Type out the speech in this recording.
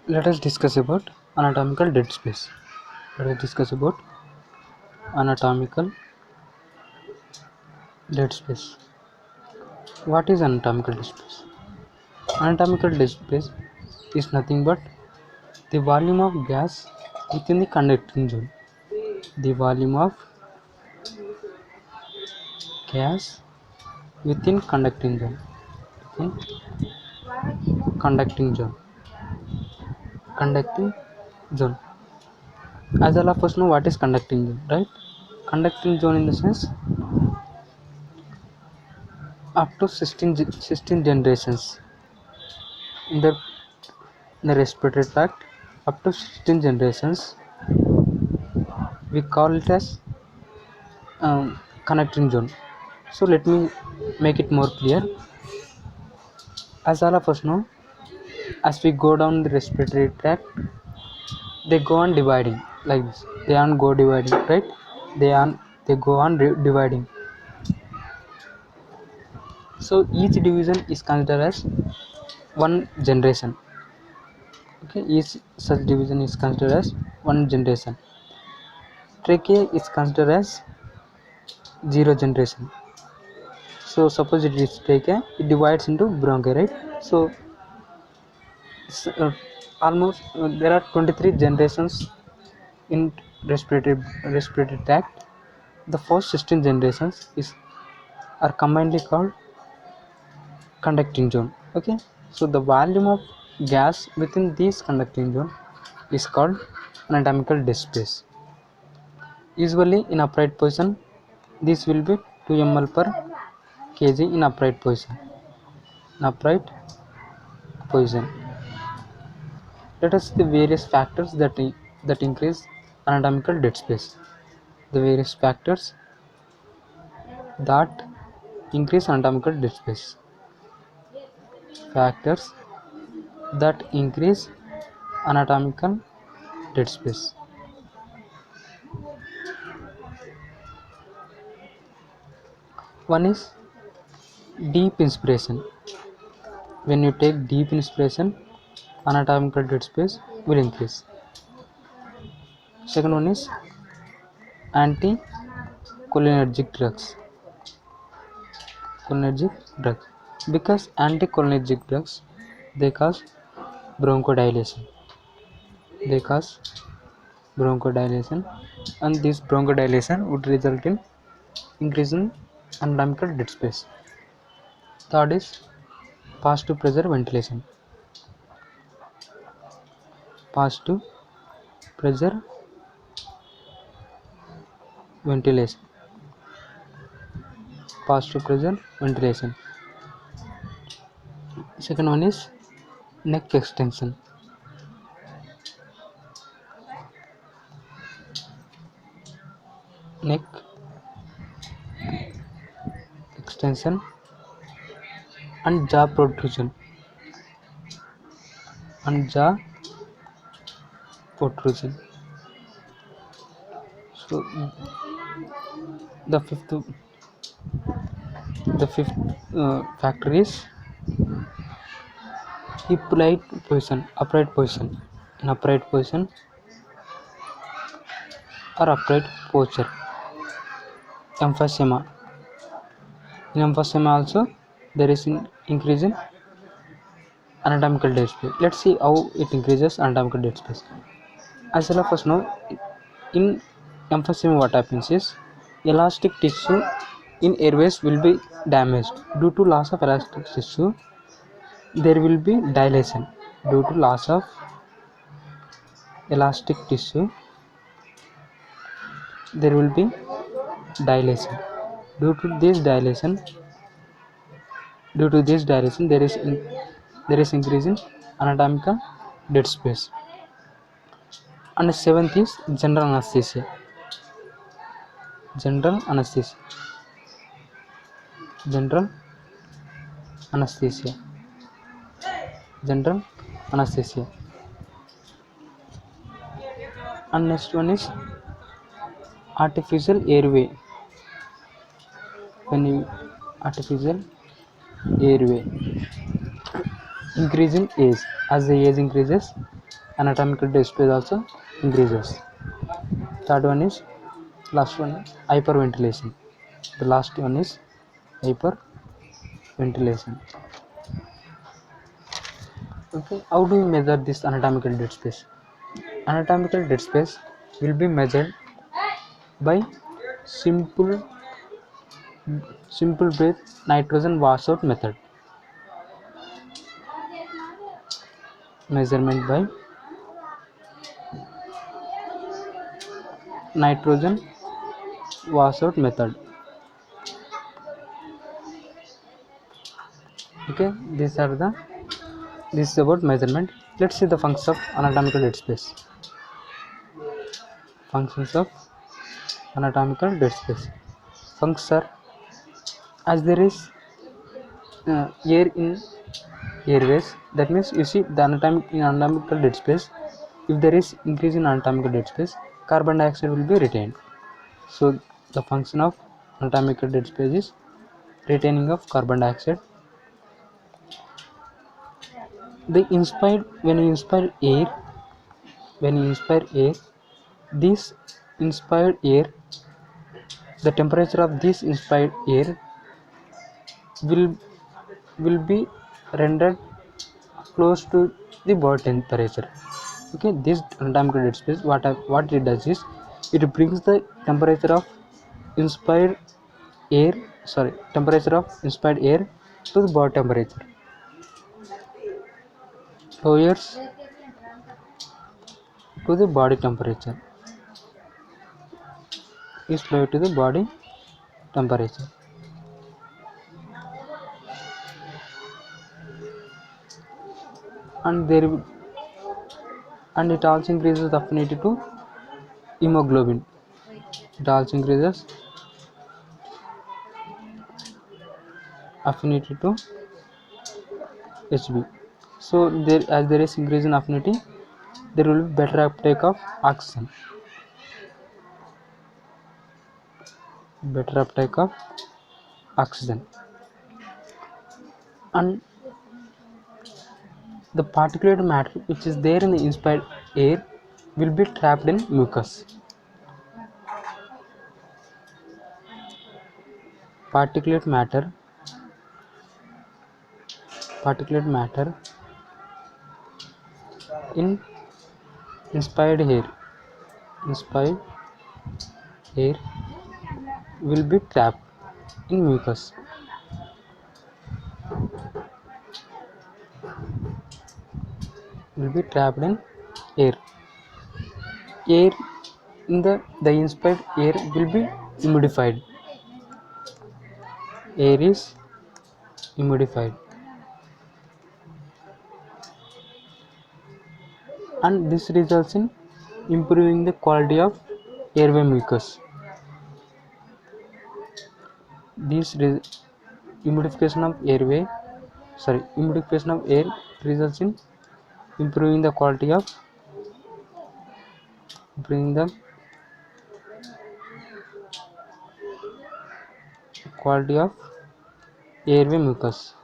Let us discuss about anatomical dead space. Let us discuss about anatomical dead space. What is anatomical dead space? Anatomical dead space is nothing but the volume of gas within the conducting zone. The volume of gas within conducting zone. Within conducting zone. Conducting zone. As all of us know, what is conducting zone, right? Conducting zone in the sense up to 16 generations in the respiratory tract, up to 16 generations, we call it as connecting zone. So let me make it more clear. As all of us know, as we go down the respiratory tract, they go on dividing like this. They on go dividing, right? They go on dividing. So each division is considered as one generation. Okay, each such division is considered as one generation. Trachea is considered as zero generation. So suppose it is trachea, it divides into bronchi, right? So almost there are 23 generations in respiratory tract. The first 16 generations are combinedly called conducting zone. Okay, so the volume of gas within this conducting zone is called anatomical dead space. Usually in upright position, this will be 2 ml per kg in upright position. In upright position. Let us see the various factors that increase anatomical dead space. The various factors that increase anatomical dead space. Factors that increase anatomical dead space. One is deep inspiration. When you take deep inspiration, anatomical dead space will increase. Second one is anticholinergic drugs. Cholinergic drugs. Because anticholinergic drugs, they cause bronchodilation. They cause bronchodilation, and this bronchodilation would result in increase in anatomical dead space. Third is positive pressure ventilation. Positive pressure ventilation. Positive pressure ventilation. Second one is neck extension. Neck extension and jaw protrusion. And jaw protrusion. So the fifth factor is upright position. Upright position. In upright position or upright posture. Emphysema. In emphysema also there is an increase in anatomical dead space. Let's see how it increases anatomical dead space. As all of us know, in emphysema what happens is elastic tissue in airways will be damaged. Due to loss of elastic tissue, there will be dilation. Due to loss of elastic tissue, there will be dilation. Due to this dilation, there is increase in anatomical dead space. And seventh is general anesthesia. General anesthesia. General anesthesia. General anesthesia. And next one is artificial airway. When you artificial airway, increase in age. As the age increases, anatomical dead space also increases. Third one is last one, hyperventilation. The last one is hyperventilation. Okay, how do we measure this anatomical dead space? Anatomical dead space will be measured by simple breath nitrogen washout method. Measurement by nitrogen washout method. Okay, this is about measurement. Let's see the functions of anatomical dead space. Functions of anatomical dead space. Functions are, as there is air in airways, that means you see the anatomical dead space. If there is increase in anatomical dead space, carbon dioxide will be retained. So the function of anatomical dead space is retaining of carbon dioxide. When you inspire air, this inspired air, the temperature of this inspired air will be rendered close to the body temperature. Okay, this anatomical dead space, what it does is it brings the temperature of inspired air to the body temperature, lowers to the body temperature, is lower to the body temperature. And it also increases the affinity to hemoglobin. It also increases affinity to Hb. So as there is increase in affinity, there will be better uptake of oxygen. And the particulate matter which is there in the inspired air will be trapped in mucus. Particulate matter in inspired air will be trapped in mucus. Air in the inspired air will be humidified. Air is humidified, and this results in improving the quality of airway mucus. Humidification of air results in improving the quality of airway mucus.